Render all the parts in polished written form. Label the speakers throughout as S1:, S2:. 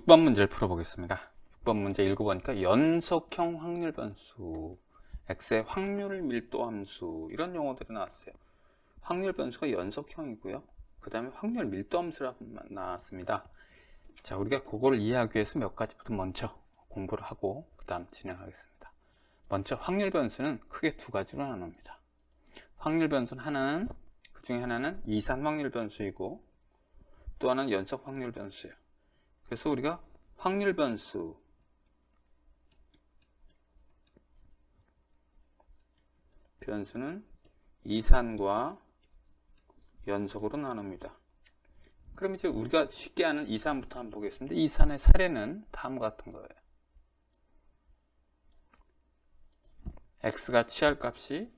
S1: 6번 문제를 풀어보겠습니다. 6번 문제 읽어보니까 연속형 확률 변수, x의 확률 밀도 함수, 이런 용어들이 나왔어요. 확률 변수가 연속형이고요. 그 다음에 확률 밀도 함수라고 나왔습니다. 자, 우리가 그걸 이해하기 위해서 몇 가지부터 먼저 공부를 하고 그 다음 진행하겠습니다. 먼저 확률 변수는 크게 두 가지로 나눕니다. 확률 변수는 하나는, 그 중에 하나는 이산 확률 변수이고 또 하나는 연속 확률 변수예요. 그래서 우리가 확률 변수는 이산과 연속으로 나눕니다. 그럼 이제 우리가 쉽게 아는 이산부터 한번 보겠습니다. 이산의 사례는 다음과 같은 거예요. x가 취할 값이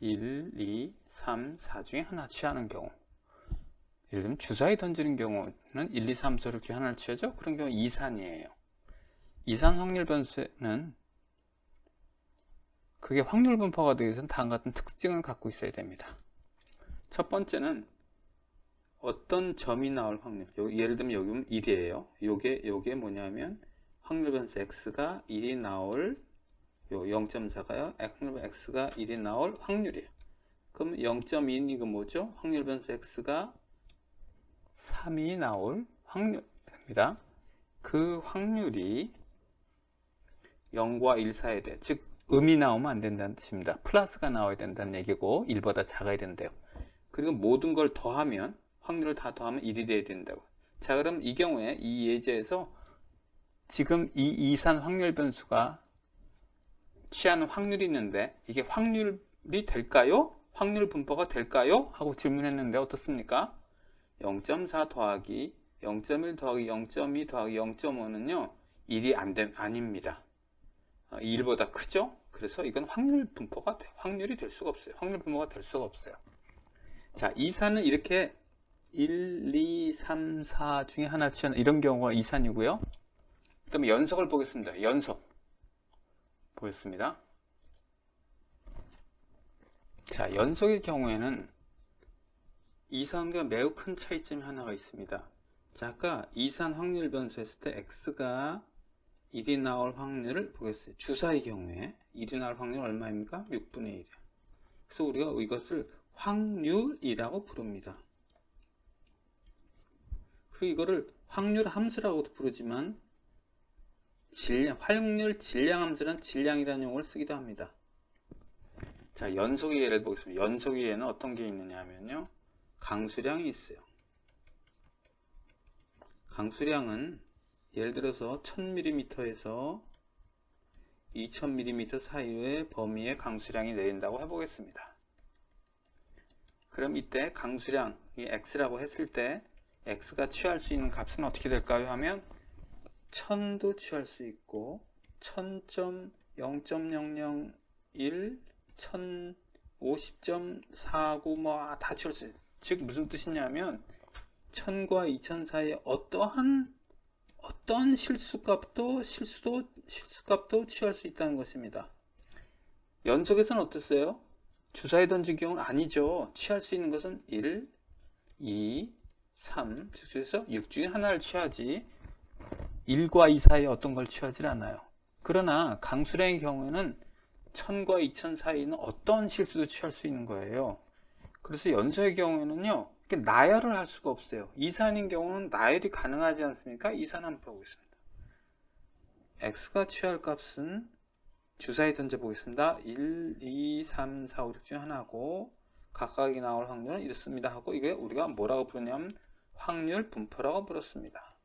S1: 1, 2, 3, 4 중에 하나 취하는 경우, 예를 들면 주사위 던지는 경우는 1, 2, 3, 4 중에 하나를 취하죠. 그런 경우 이산이에요. 이산 확률 변수는 그게 확률 분포가 되기 위해서는 다음과 같은 특징을 갖고 있어야 됩니다. 첫 번째는 어떤 점이 나올 확률, 예를 들면 여기는 1이에요. 요게 뭐냐면 확률 변수 x가 1이 나올, 요 0.4가요. 확률 x가 1이 나올 확률이에요. 그럼 0.2는 이거 뭐죠? 확률 변수 x가 3이 나올 확률입니다. 그 확률이 0과 1 사이에 돼. 즉 음이 나오면 안 된다는 뜻입니다. 플러스가 나와야 된다는 얘기고 1보다 작아야 된대요. 그리고 모든 걸 더하면, 확률을 다 더하면 1이 돼야 된다고. 자, 그럼 이 경우에 이 예제에서 지금 이 이산 확률 변수가 취하는 확률이 있는데 이게 확률이 될까요? 확률 분포가 될까요? 하고 질문했는데 어떻습니까? 0.4 더하기 0.1 더하기 0.2 더하기 0.5는요 1이 아닙니다. 1보다 크죠? 그래서 이건 확률이 될 수가 없어요. 확률 분포가 될 수가 없어요. 자, 이산은 이렇게 1, 2, 3, 4 중에 하나 취하는 이런 경우가 이산이고요. 그다음에 연속을 보겠습니다. 연속 보겠습니다. 자, 연속의 경우에는 이산과 매우 큰 차이점이 하나가 있습니다. 자, 아까 이산 확률 변수 했을 때 x가 1이 나올 확률을 보겠어요. 주사의 경우에 1이 나올 확률 얼마입니까? 6분의 1이에요. 그래서 우리가 이것을 확률이라고 부릅니다. 그리고 이거를 확률 함수라고도 부르지만 확률 질량 함수는 질량이라는 용어를 쓰기도 합니다. 자, 연속의 예를 보겠습니다. 연속의 예는 어떤 게 있느냐 하면요, 강수량이 있어요. 강수량은 예를 들어서 1000mm에서 2000mm 사이의 범위의 강수량이 내린다고 해보겠습니다. 그럼 이때 강수량이 x라고 했을 때 x가 취할 수 있는 값은 어떻게 될까요? 하면 1000도 취할 수 있고 1000.0.001, 1050.49 뭐 다 취할 수 있어요. 즉 무슨 뜻이냐면 1000과 2000 사이에 어떠한 실수값도 취할 수 있다는 것입니다. 연속에서는 어땠어요? 주사위 던진 경우는 아니죠. 취할 수 있는 것은 1, 2, 3, 그래서 6 중에 하나를 취하지 1과 2 사이에 어떤 걸 취하지 않아요. 그러나 강수량의 경우에는 1000과 2000 사이는 어떤 실수도 취할 수 있는 거예요. 그래서 연속의 경우에는요, 나열을 할 수가 없어요. 이산인 경우는 나열이 가능하지 않습니까? 이산 한번 보겠습니다. x가 취할 값은 주사위 던져보겠습니다. 1, 2, 3, 4, 5, 6 중에 하나고 각각이 나올 확률은 이렇습니다 하고, 이게 우리가 뭐라고 부르냐면 확률 분포라고 불렀습니다.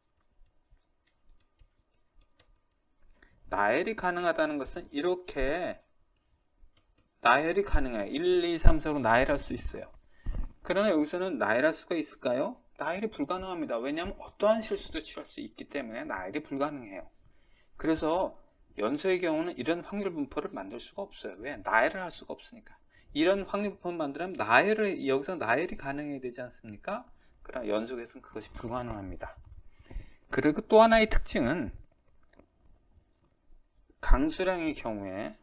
S1: 나열이 가능하다는 것은 이렇게 나열이 가능해요. 1, 2, 3, 4로 나열할 수 있어요. 그러나 여기서는 나열할 수가 있을까요? 나열이 불가능합니다. 왜냐하면 어떠한 실수도 취할 수 있기 때문에 나열이 불가능해요. 그래서 연속의 경우는 이런 확률 분포를 만들 수가 없어요. 왜? 나열을 할 수가 없으니까. 이런 확률 분포를 만들면 여기서 나열이 가능해야 되지 않습니까? 그러나 연속에서는 그것이 불가능합니다. 그리고 또 하나의 특징은 강수량의 경우에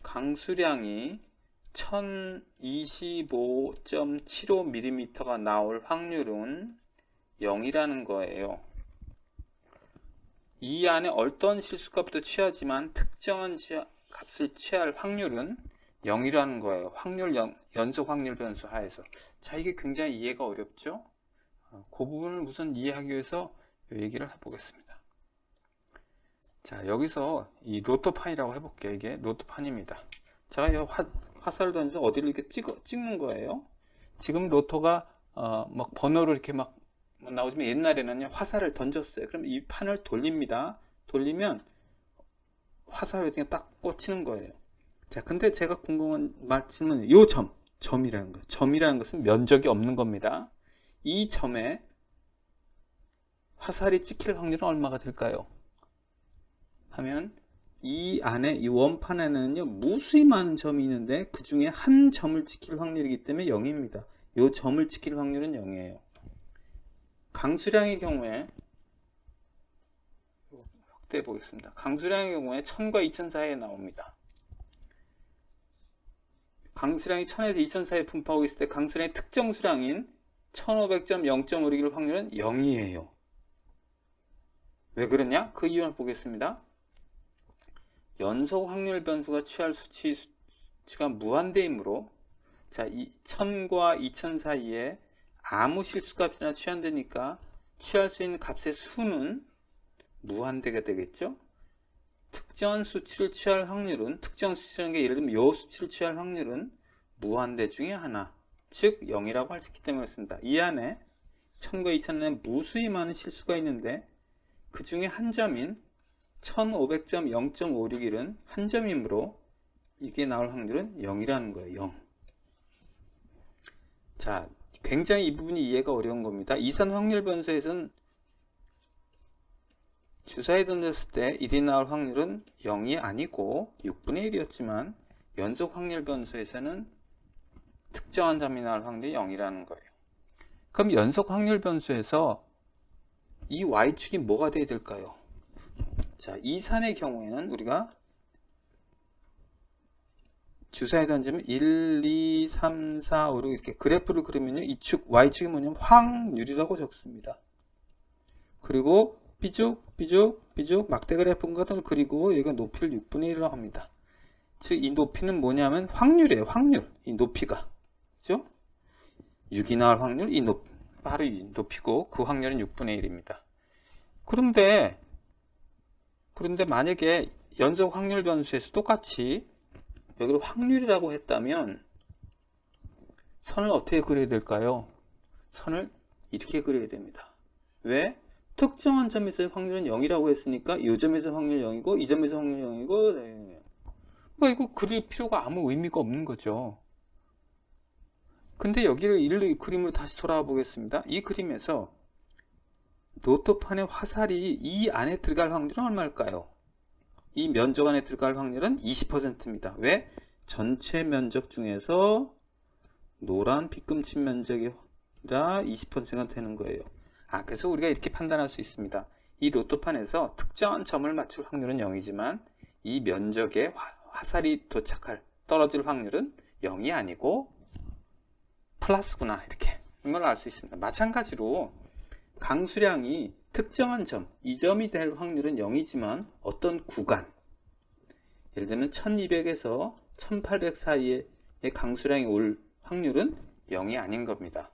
S1: 강수량이 1025.75mm가 나올 확률은 0이라는 거예요. 이 안에 어떤 실수값도 취하지만 특정한 값을 취할 확률은 0이라는 거예요. 연속 확률 변수 하에서. 자, 이게 굉장히 이해가 어렵죠? 그 부분을 우선 이해하기 위해서 이 얘기를 해보겠습니다. 자, 여기서 이 로또판이라고 해볼게요. 이게 로또판입니다. 제가 이 화살을 던져서 어디를 이렇게 찍는 거예요. 지금 로또가 막 번호로 이렇게 막 나오지만 옛날에는 화살을 던졌어요. 그럼 이 판을 돌립니다. 돌리면 화살을 그냥 딱 꽂히는 거예요. 자, 근데 제가 궁금한 질문은 요 점이라는 거. 점이라는 것은 면적이 없는 겁니다. 이 점에 화살이 찍힐 확률은 얼마가 될까요? 하면 이 안에 이 원판에는요 무수히 많은 점이 있는데 그 중에 한 점을 찍힐 확률이기 때문에 0입니다. 이 점을 찍힐 확률은 0이에요. 강수량의 경우에 확대해 보겠습니다. 강수량의 경우에 1000과 2000 사이에 나옵니다. 강수량이 1000에서 2000 사이에 분포하고 있을 때 강수량의 특정 수량인 1500점 0.5를 확률은 0이에요. 왜 그러냐? 그 이유를 보겠습니다. 연속 확률 변수가 취할 수치가 무한대이므로, 자, 1000과 2000 사이에 아무 실수값이나 취한다니까 취할 수 있는 값의 수는 무한대가 되겠죠? 특정한 수치를 취할 확률은, 특정 수치라는 게 예를 들면 이 수치를 취할 확률은 무한대 중에 하나, 즉 0이라고 할 수 있기 때문에 그렇습니다. 이 안에 1000과 2000에 무수히 많은 실수가 있는데 그 중에 한 점인 1500점 0.561은 한 점이므로 이게 나올 확률은 0이라는 거예요. 0. 자, 굉장히 이 부분이 이해가 어려운 겁니다. 이산 확률 변수에서는 주사위 던졌을 때 1이 나올 확률은 0이 아니고 6분의 1이었지만 연속 확률 변수에서는 특정한 점이 나올 확률이 0이라는 거예요. 그럼 연속 확률 변수에서 이 y축이 뭐가 돼야 될까요? 자, 이산의 경우에는 우리가 주사위 던지면 1, 2, 3, 4, 5, 6 이렇게 그래프를 그리면요. 이 축, y축이 뭐냐면 확률이라고 적습니다. 그리고 삐죽 막대 그래프 같은 걸 그리고 여기가 높이를 6분의 1이라고 합니다. 즉, 이 높이는 뭐냐면 확률이에요. 확률. 이 높이가. 그죠? 6이 나올 확률, 바로 이 높이고 그 확률은 6분의 1입니다. 그런데 만약에 연속 확률 변수에서 똑같이 여기를 확률이라고 했다면 선을 어떻게 그려야 될까요? 선을 이렇게 그려야 됩니다. 왜? 특정한 점에서의 확률은 0이라고 했으니까 이 점에서 확률 0이고 이 점에서 확률 0이고 그러니까 이거 그릴 필요가 아무 의미가 없는 거죠. 근데 여기를 그림으로 다시 돌아와 보겠습니다. 이 그림에서 로또판의 화살이 이 안에 들어갈 확률은 얼마일까요? 이 면적 안에 들어갈 확률은 20%입니다. 왜? 전체 면적 중에서 노란 빗금친 면적이 20%가 되는 거예요. 그래서 우리가 이렇게 판단할 수 있습니다. 이 로또판에서 특정한 점을 맞출 확률은 0이지만 이 면적에 화살이 떨어질 확률은 0이 아니고 플러스구나, 이렇게 이걸 알 수 있습니다. 마찬가지로 강수량이 특정한 점, 이 점이 될 확률은 0이지만 어떤 구간, 예를 들면 1200에서 1800 사이의 강수량이 올 확률은 0이 아닌 겁니다.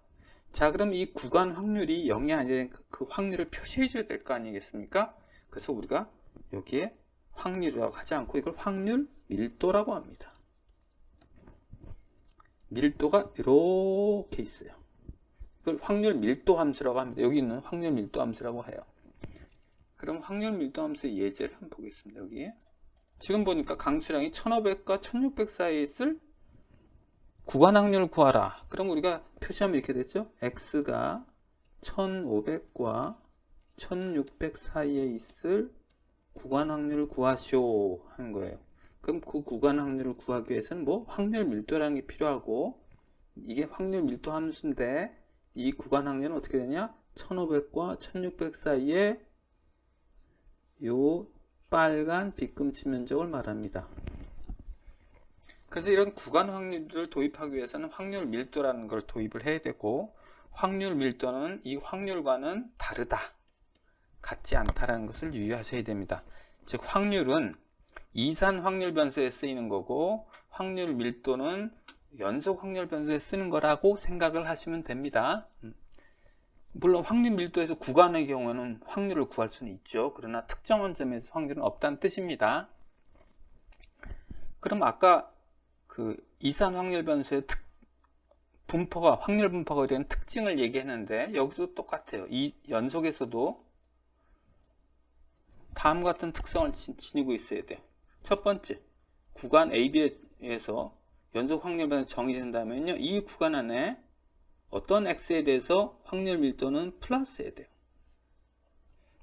S1: 자, 그럼 이 구간 확률이 0이 아닌 그 확률을 표시해 줘야 될 거 아니겠습니까? 그래서 우리가 여기에 확률이라고 하지 않고 이걸 확률 밀도라고 합니다. 밀도가 이렇게 있어요. 이걸 확률 밀도 함수라고 합니다. 여기 있는 확률 밀도 함수라고 해요. 그럼 확률 밀도 함수의 예제를 한번 보겠습니다. 여기에 지금 보니까 강수량이 1500과 1600 사이에 있을 구간 확률을 구하라. 그럼 우리가 표시하면 이렇게 됐죠? x가 1500과 1600 사이에 있을 구간 확률을 구하시오 하는 거예요. 그럼 그 구간 확률을 구하기 위해서는 확률 밀도라는 게 필요하고, 이게 확률 밀도 함수인데 이 구간 확률은 어떻게 되냐? 1500과 1600 사이에 요 빨간 빗금치 면적을 말합니다. 그래서 이런 구간 확률을 도입하기 위해서는 확률 밀도라는 걸 도입을 해야 되고, 확률 밀도는 이 확률과는 다르다. 같지 않다라는 것을 유의하셔야 됩니다. 즉 확률은 이산 확률 변수에 쓰이는 거고 확률 밀도는 연속 확률 변수에 쓰는 거라고 생각을 하시면 됩니다. 물론 확률 밀도에서 구간의 경우에는 확률을 구할 수는 있죠. 그러나 특정 원점에서 확률은 없다는 뜻입니다. 그럼 아까 그 이산 확률 변수의 분포가 확률 분포가 이런 특징을 얘기했는데 여기서 똑같아요. 이 연속에서도 다음 같은 특성을 지니고 있어야 돼요. 첫 번째, 구간 AB에서 연속 확률 변수 정의된다면요, 이 구간 안에 어떤 x에 대해서 확률 밀도는 플러스해야 돼요.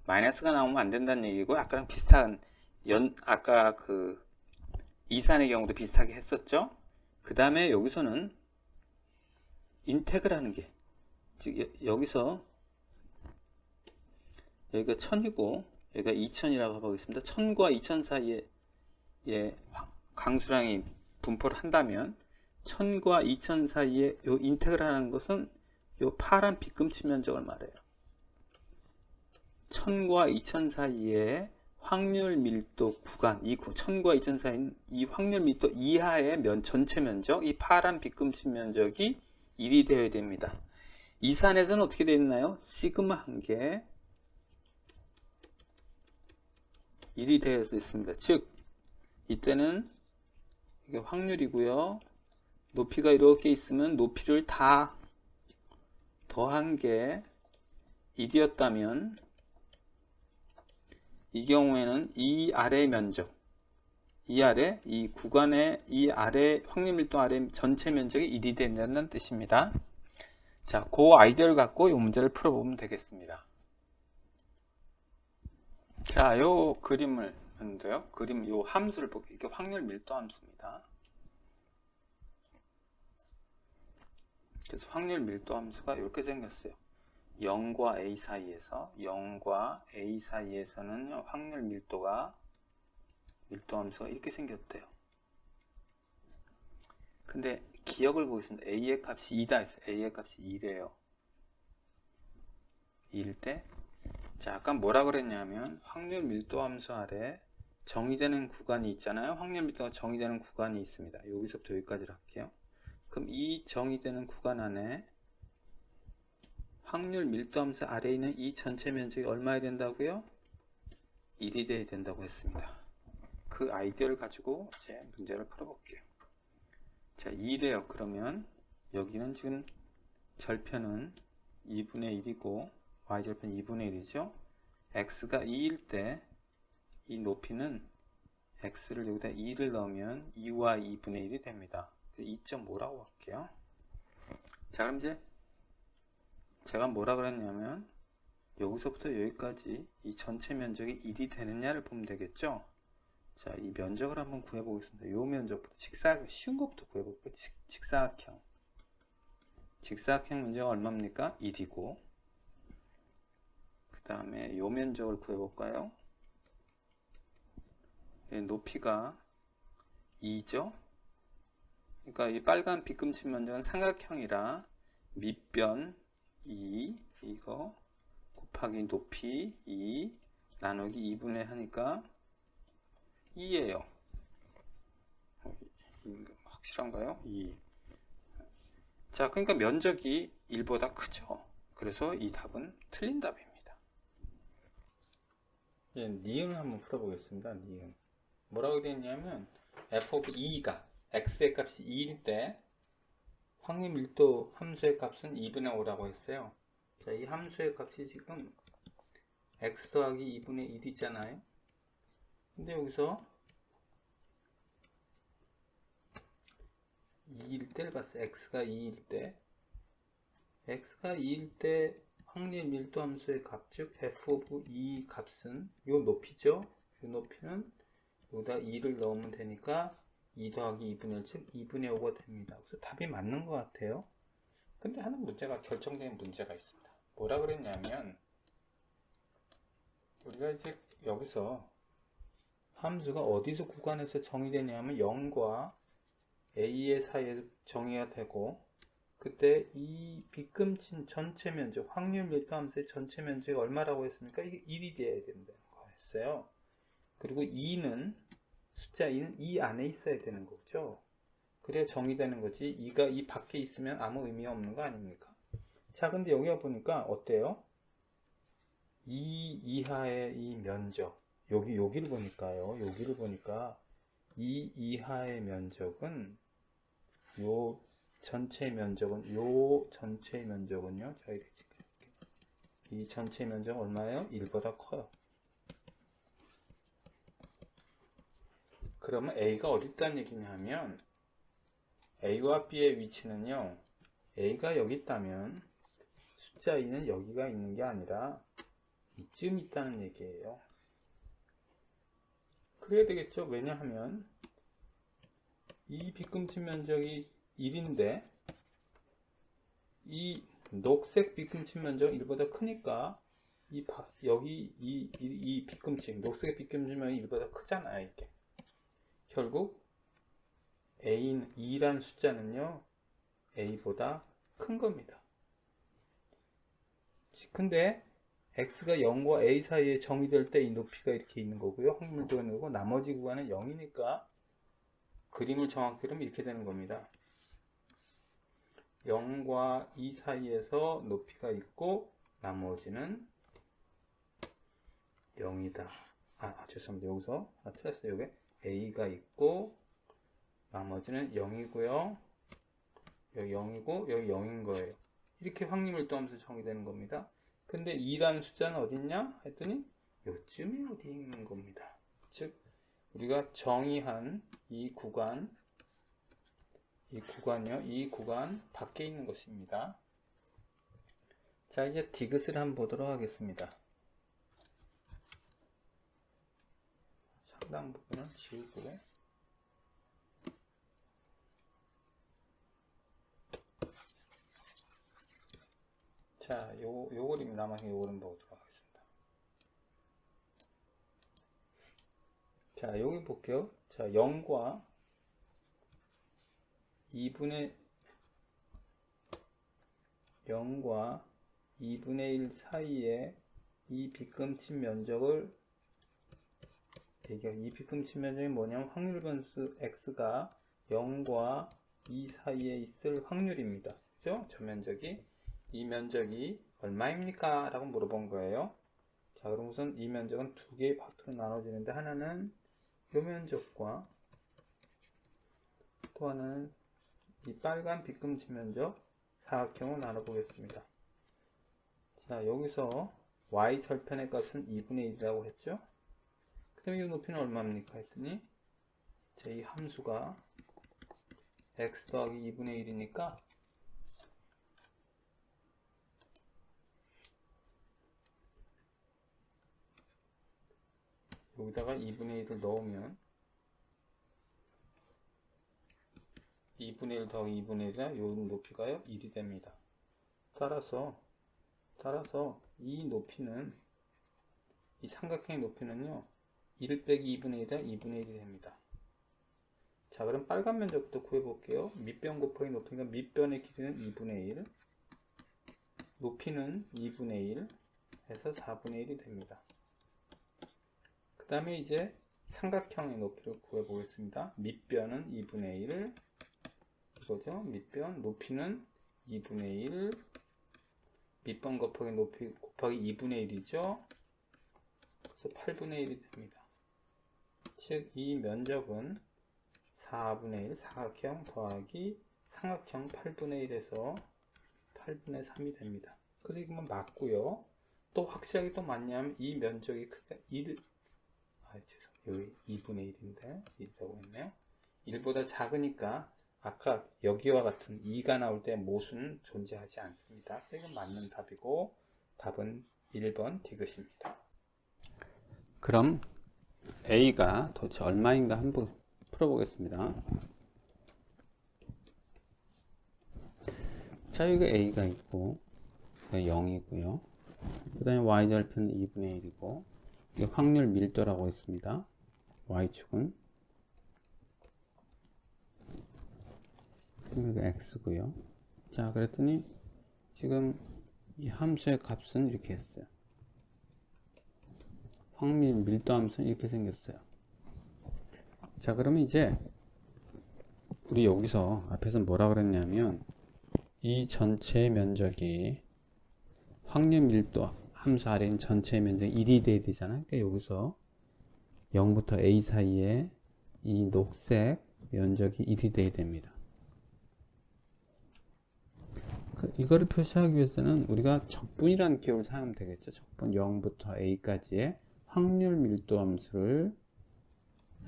S1: 마이너스가 나오면 안 된다는 얘기고, 아까랑 비슷한 아까 그 이산의 경우도 비슷하게 했었죠. 그 다음에 여기서는 인테그라는 게, 즉 여기서 여기가 1000이고 여기가 2000이라고 해보겠습니다. 1000과 2000 사이에 강수량이 분포를 한다면 1000과 2000 사이에 요 인테그랄하는 것은 요 파란 빗금치 면적을 말해요. 1000과 2000 사이에 확률 밀도 구간, 1000과 2000 사이인 이 확률 밀도 이하의 전체 면적, 이 파란 빗금치 면적이 1이 되어야 됩니다. 이산에서는 어떻게 되어 있나요? 시그마 한 개 1이 되어 있습니다. 즉 이때는 이게 확률이고요. 높이가 이렇게 있으면 높이를 다 더한 게 1이었다면 이 경우에는 이 아래 면적, 이 구간의 이 아래 확률 밀도 아래 전체 면적이 1이 된다는 뜻입니다. 자, 그 아이디어를 갖고 이 문제를 풀어보면 되겠습니다. 자, 요 그림을 봤는데요. 요 함수를 볼게요. 이게 확률 밀도 함수입니다. 그래서 확률 밀도 함수가 이렇게 생겼어요. 0과 A 사이에서는 확률 밀도 함수가 이렇게 생겼대요. 근데 기억을 보겠습니다. A의 값이 2다 했어요. A의 값이 2래요. 2일 때, 자, 아까 뭐라 그랬냐면 확률 밀도 함수 아래 정의되는 구간이 있잖아요. 확률 밀도가 정의되는 구간이 있습니다. 여기서부터 여기까지 할게요. 그럼 이 정의되는 구간 안에 확률 밀도 함수 아래에 있는 이 전체 면적이 얼마야 된다고요? 1이 돼야 된다고 했습니다. 그 아이디어를 가지고 이제 문제를 풀어볼게요. 자, 2래요. 그러면 여기는 지금 절편은 2분의 1이고 y절편 2분의 1이죠. x가 2일 때 이 높이는 x를 여기다 2를 넣으면 2와 2분의 1이 됩니다. 2.5라고 할게요. 자, 그럼 이제 제가 뭐라 그랬냐면 여기서부터 여기까지 이 전체 면적이 1이 되느냐를 보면 되겠죠. 자, 이 면적을 한번 구해 보겠습니다. 이 면적부터 쉬운 것부터 구해 볼게요. 직사각형 면적은 얼마입니까? 1이고, 그 다음에 이 면적을 구해 볼까요? 높이가 2죠. 그러니까 이 빨간 빗금치 면적은 삼각형이라 밑변 2 이거 곱하기 높이 2 나누기 2분의 하니까 2예요. 확실한가요? 2. 자, 그러니까 면적이 1보다 크죠. 그래서 이 답은 틀린 답입니다. 예, 니은을 한번 풀어보겠습니다. 니은. 뭐라고 되어 있냐면 f of 2가 x의 값이 2일 때 확률 밀도 함수의 값은 2분의 5라고 했어요. 자, 이 함수의 값이 지금 x 더하기 2분의 1이잖아요. 근데 여기서 2일 때를 봤어요. x가 2일 때 확률 밀도 함수의 값, 즉 f of 2 값은 요 높이죠. 요 높이는 여기다 2를 넣으면 되니까 2 더하기 2분의 1, 즉 2분의 5가 됩니다. 그래서 답이 맞는 것 같아요. 근데 하는 문제가, 결정적인 문제가 있습니다. 뭐라 그랬냐면 우리가 이제 여기서 함수가 어디서 구간에서 정의되냐면 0과 A의 사이에서 정의가 되고, 그때 이 빗금친 전체 면적, 확률 밀도함수의 전체 면적이 얼마라고 했습니까? 이게 1이 돼야 된다는 거였어요. 그리고 2는, 숫자 2는 이 안에 있어야 되는 거죠. 그래야 정의되는 거지. 2가 이 밖에 있으면 아무 의미 없는 거 아닙니까? 자, 근데 여기 보니까 어때요? 2 이하의 이 면적, 여기를 보니까요. 여기를 보니까 2 이하의 면적은 요 전체 면적은요. 자, 이렇게 찍을게요. 이 전체 면적은 얼마예요? 1보다 커요. 그러면 A가 어디 있다는 얘기냐 하면 A와 B의 위치는요. A가 여기 있다면 숫자 2는 여기가 있는 게 아니라 이쯤 있다는 얘기예요. 그래야 되겠죠. 왜냐하면 이 빗금친 면적이 1인데 이 녹색 빗금친 면적은 1보다 크니까 여기 이 빗금친, 녹색 빗금친 면적이 1보다 크잖아요. 이게 결국 A인 2란 숫자는요 A보다 큰 겁니다. 근데 X가 0과 A 사이에 정의될 때 이 높이가 이렇게 있는 거고요. 확률도 있는 거고 나머지 구간은 0이니까 그림을 정확히 그리면 이렇게 되는 겁니다. 0과 2 사이에서 높이가 있고 나머지는 0이다. 죄송합니다. 여기서 틀렸어요. 여기 A가 있고 나머지는 0이고요. 여기 0이고 여기 0인 거예요. 이렇게 확률밀도함수 정의되는 겁니다. 근데 2라는 숫자는 어딨냐? 했더니 요쯤에 어디 있는 겁니다. 즉 우리가 정의한 이 구간이요. 이 구간 밖에 있는 것입니다. 자, 이제 디귿을 한번 보도록 하겠습니다. 상당 부분은 지우고 자, 요 그림 남아서 요 그림 보도록 하겠습니다. 자, 여기 볼게요. 자, 0과 2분의 1 사이에 이 빗금친 면적을 이 빗금친 면적이 뭐냐면 확률 변수 x가 0과 2 사이에 있을 확률입니다. 그죠? 저 면적이 이 면적이 얼마입니까? 라고 물어본 거예요. 자, 그럼 우선 이 면적은 두 개의 파트로 나눠지는데 하나는 이 면적과 또 하나는 이 빨간 빗금친 면적 사각형으로 나눠보겠습니다. 자, 여기서 y설편의 값은 2분의 1이라고 했죠? 그 다음에 이 높이는 얼마입니까? 했더니 자, 이 함수가 x 더하기 2분의 1이니까 여기다가 2분의 1을 넣으면 2분의 1 더하기 2분의 1이라 요 높이가요 1이 됩니다. 따라서 이 높이는 이 삼각형의 높이는요 1 빼기 2분의 1이라 2분의 1이 됩니다. 자, 그럼 빨간 면적부터 구해볼게요. 밑변 곱하기 높이니까 밑변의 길이는 2분의 1, 높이는 2분의 1 해서 4분의 1이 됩니다. 그 다음에 이제 삼각형의 높이를 구해보겠습니다. 밑변은 2분의 1, 이거죠. 밑변, 높이는 2분의 1, 밑변 곱하기 높이 곱하기 2분의 1이죠. 그래서 8분의 1이 됩니다. 즉, 이 면적은 4분의 1 사각형 더하기 삼각형 8분의 1에서 8분의 3이 됩니다. 그래서 이거만 맞고요. 또 확실하게 또 맞냐면 이 면적이 크기가 여기 2분의 1인데 1이라고 했네요. 1보다 작으니까 아까 여기와 같은 2가 나올 때 모수는 존재하지 않습니다. 그래서 이건 맞는 답이고 답은 1번 디귿입니다. 그럼 A가 도대체 얼마인가 한번 풀어보겠습니다. 자, 여기 A가 있고 0이고요. 그 다음에 Y절편은 2분의 1이고 이게 확률 밀도라고 했습니다. Y축은 여기가 X고요. 자, 그랬더니 지금 이 함수의 값은 이렇게 했어요. 확률 밀도 함수는 이렇게 생겼어요. 자, 그러면 이제 우리 여기서 앞에서 뭐라 그랬냐면 이 전체 면적이 확률 밀도 함수 아래인 전체 면적 1이 돼야 되잖아요. 그러니까 여기서 0부터 a 사이에 이 녹색 면적이 1이 돼야 됩니다. 이거를 표시하기 위해서는 우리가 적분이라는 기호를 사용하면 되겠죠. 적분 0부터 a까지의 확률 밀도 함수를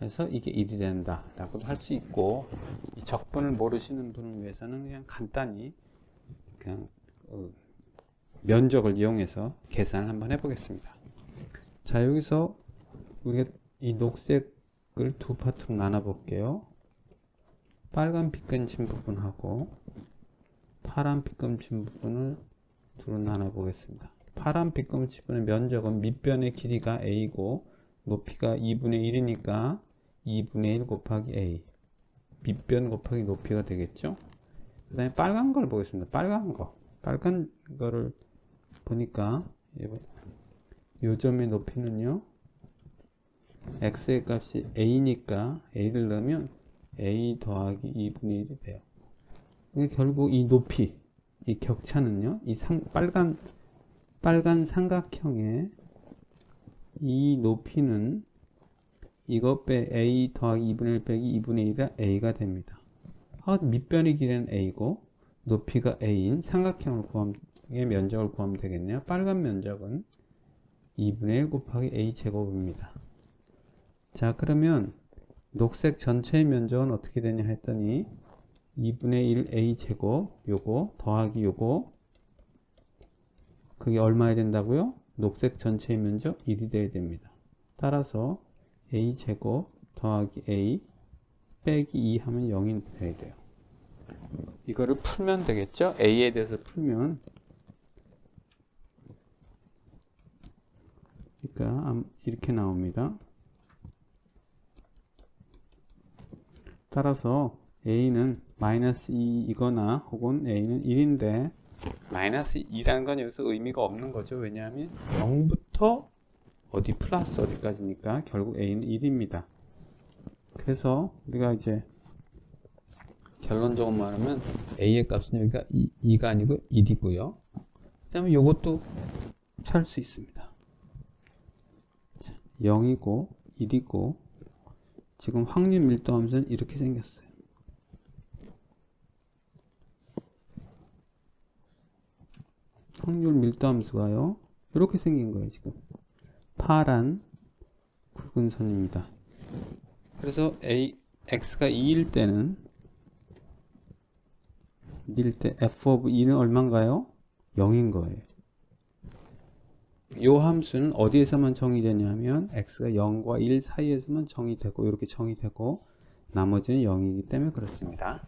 S1: 해서 이게 1이 된다 라고도 할 수 있고, 이 적분을 모르시는 분을 위해서는 그냥 간단히 그냥 면적을 이용해서 계산을 한번 해보겠습니다. 자, 여기서 우리가 이 녹색을 두 파트로 나눠 볼게요. 빨간 빗금진 부분하고 파란 빗금진 부분을 두로 나눠 보겠습니다. 파란 빗금진 부분의 면적은 밑변의 길이가 a고 높이가 2분의 1이니까 2분의 1 곱하기 a, 밑변 곱하기 높이가 되겠죠. 그 다음에 빨간 걸 보겠습니다. 빨간 거를 보니까 요 점의 높이는요, x의 값이 a니까 a를 넣으면 a 더하기 2분의 1이 돼요. 결국 이 높이, 이 격차는요, 이 빨간 삼각형의 이 높이는 이거 빼 a 더하기 2분의 1 빼기 2분의 1이 a가 됩니다. 밑변의 길이는 a고 높이가 a인 삼각형의 면적을 구하면 되겠네요. 빨간 면적은 2분의 1 곱하기 a 제곱입니다. 자, 그러면 녹색 전체의 면적은 어떻게 되냐 했더니 2분의 1 a 제곱 요거 더하기 요거, 그게 얼마야 된다고요? 녹색 전체의 면적 1이 돼야 됩니다. 따라서 a 제곱 더하기 a 빼기 2 하면 0이 돼야 돼요. 이거를 풀면 되겠죠? a에 대해서 풀면, 그러니까 이렇게 나옵니다. 따라서 a는 마이너스 2이거나 혹은 a는 1인데, 마이너스 2라는 건 여기서 의미가 없는 거죠. 왜냐하면 0부터 어디 플러스 어디까지니까 결국 a는 1입니다. 그래서 우리가 이제 결론적으로 말하면 a의 값은 여기가 2가 아니고 1이고요. 그 다음에 이것도 찾을 수 있습니다. 0이고 1이고 지금 확률 밀도 함수는 이렇게 생겼어요. 확률 밀도 함수가요, 이렇게 생긴 거예요. 지금 파란 굵은 선입니다. 그래서 x가 2일 때는 f of 2는 얼마인가요? 0인 거예요. 이 함수는 어디에서만 정의되냐면 x가 0과 1 사이에서만 정의되고, 이렇게 정의되고 나머지는 0이기 때문에 그렇습니다.